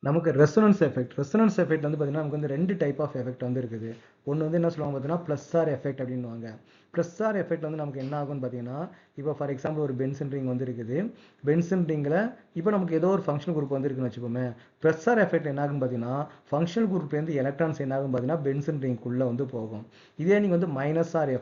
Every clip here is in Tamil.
நமக்கு ரெசோனன்ஸ் எஃபெக்ட் வந்து பார்த்தீங்கன்னா நமக்கு வந்து 2 டைப் ஆஃப் எஃபெக்ட் வந்து இருக்குது. ஒன்று வந்து என்ன சொல்லுவாங்க பார்த்தீங்கன்னா ப்ளஸ் ஆர் எஃபெக்ட் அப்படின்னுவாங்க. ப்ளஸ் ஆர் எஃபெக்ட் வந்து நமக்கு என்ன ஆகும்னு பார்த்தீங்கன்னா, இப்போ ஃபார் எக்ஸாம்பிள் ஒரு பென்சன் ரிங் வந்து இருக்குது. பென்சன் ரிங்கில் இப்போ நமக்கு ஏதோ ஒரு ஃபங்க்ஷனல் குரூப் வந்து இருக்குன்னு வச்சுக்கோமே. ப்ளஸ் ஆர் எஃபெக்ட் என்ன ஆகுன்னு பார்த்தீங்கன்னா, ஃபங்க்ஷனல் குரூப்லேருந்து எலக்ட்ரான்ஸ் என்ன ஆகும் பார்த்தீங்கன்னா பென்சன் ரிங்குள்ளே வந்து போகும். இதே நீங்கள் வந்து மைனஸ் ஆர்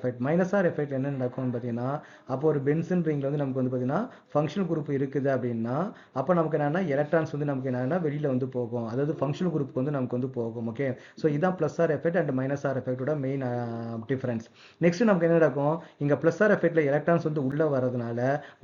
எஃபெக்ட் என்ன நடக்கும்னு பார்த்தீங்கன்னா, அப்போ ஒரு பென்சன் ரிங்கில் வந்து நமக்கு வந்து பார்த்தீங்கன்னா ஃபங்க்ஷனல் குரூப் இருக்குது அப்படின்னா, அப்போ நமக்கு என்னன்னா எலக்ட்ரான்ஸ் வந்து நமக்கு என்னன்னா வெளியில் வந்து போகும். அதாவது ஃபங்க்ஷனல் குரூப் வந்து நமக்கு வந்து போகும். ஓகே, ஸோ இதான் plus R effect and minus R எஃபெக்டோட மெயின் டிஃபரன்ஸ். நெக்ஸ்ட் நமக்கு என்ன நடக்கும், இங்கே ப்ளஸ் ஆர் எஃபெக்ட்ல எலக்ட்ரான்ஸ் வந்து உள்ளே வரதுனால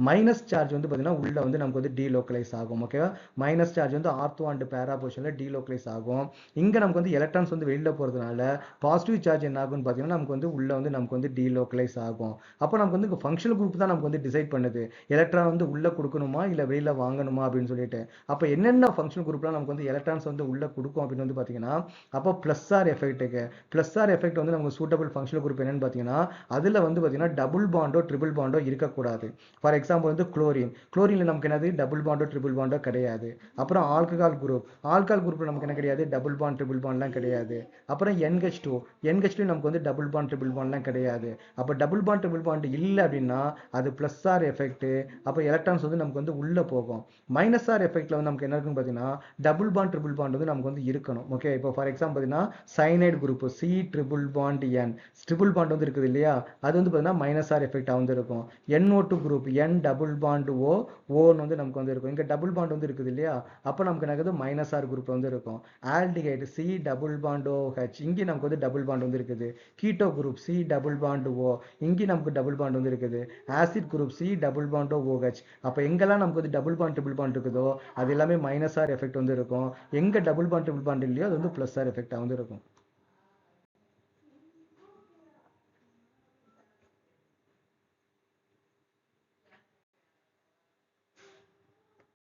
மைனஸ் சார்ஜ் வந்து பார்த்தீங்கன்னா உள்ளே வந்து நமக்கு வந்து டீலோக்கலைஸ் ஆகும். ஓகேவா, மைனஸ் சார்ஜ் வந்து ஆர்த்தோ அண்ட் பேரா பொசிஷனில் டீலோக்கலைஸ் ஆகும். இங்கே நமக்கு வந்து எலக்ட்ரான்ஸ் வந்து வெளியில் போகிறதுனால பாசிட்டிவ் சார்ஜ் என்ன ஆகும்னு பார்த்தீங்கன்னா நமக்கு வந்து உள்ளே வந்து நமக்கு வந்து டீலோக்கலைஸ் ஆகும். அப்போ நமக்கு வந்து ஃபங்க்ஷனல் குரூப் தான் நமக்கு வந்து டிசைட் பண்ணுது எலக்ட்ரான் வந்து உள்ளே கொடுக்கணுமா இல்லை வெளியில் வாங்கணுமா அப்படின்னு சொல்லிட்டு. அப்போ என்னென்ன ஃபங்க்ஷனல் குரூப்லாம் நமக்கு வந்து எலக்ட்ரான்ஸ் வந்து உள்ளே கொடுக்கும் அப்படின்னு வந்து பார்த்தீங்கன்னா, அப்போ ப்ளஸ் ஆர் எஃபெக்ட் வந்து நமக்கு சூட்டபிள் ஃபங்க்ஷனல் குரூப் என்னன்னு பார்த்தீங்கன்னா, அதில் வந்து பார்த்தீங்கன்னா டபுள் பாண்டோ ட்ரிபிள் பாண்டோ இருக்கக்கூடாது. ஃபார் எக்ஸாம்பிள் வந்து குளோரின்ல நமக்கு என்னது டபுள் பாண்டோ ட்ரிபிள் பாண்டோ கிடையாது. அப்புறம் ஆல்கஹால் குரூப்ல நமக்கு என்ன கிடையாது, டபுள் பாண்ட் ட்ரிபிள் பாண்ட்லாம் கிடையாது. அப்புறம் NH2 நமக்கு வந்து டபுள் பாண்ட் ட்ரிபிள் பாண்ட்லாம் கிடையாது. அப்போ டபுள் பாண்ட் ட்ரிபிள் பாண்ட் இல்லை அப்படின்னா அது ப்ளஸ் ஆர் எஃபெக்ட். அப்போ எலக்ட்ரான்ஸ் வந்து நமக்கு வந்து உள்ளே போகும். மைனஸ் ஆர் எஃபெக்ட்ல வந்து நமக்கு என்ன இருக்குன்னு பார்த்தீங்கன்னா, டபுள் பாண்ட் ட்ரிபிள் பாண்ட் வந்து நமக்கு வந்து இருக்கணும். ஓகே, இப்போ ஃபார் எக்ஸாம்பிள் பார்த்தீங்கன்னா cyanide group C triple bond N triple bond வந்து இருக்குது இல்லையா, அது வந்து பார்த்தீங்கன்னா மைனஸ் ஆர் எஃபெக்டாக வந்து இருக்கும். NO2 group N double bond ஓன்னு வந்து நமக்கு வந்து இருக்கும். இங்கே டபுள் பாண்ட் வந்து இருக்குது இல்லையா, அப்போ நமக்கு எனக்கு மைனஸ் ஆர் குரூப் வந்து இருக்கும். Aldehyde C double bond OH இங்கே நமக்கு வந்து டபுள் பாண்ட் வந்து இருக்குது. Keto group C double bond O இங்கே நமக்கு டபுள் பாண்ட் வந்து இருக்குது. Acid group C double bond OH. அப்போ எங்கெல்லாம் நமக்கு வந்து டபுள் பாண்ட் ட்ரிபிள் பாண்ட் இருக்குதோ அது எல்லாமே மைனஸ் ஆர் எஃபெக்ட் வந்து இருக்கும். எங்கே டபுள் பாண்ட் ட்ரிபிள் பாண்ட் இல்லையோ அது வந்து ப்ளஸ் ஆர் எஃபெக்டாக வந்து இருக்கும்.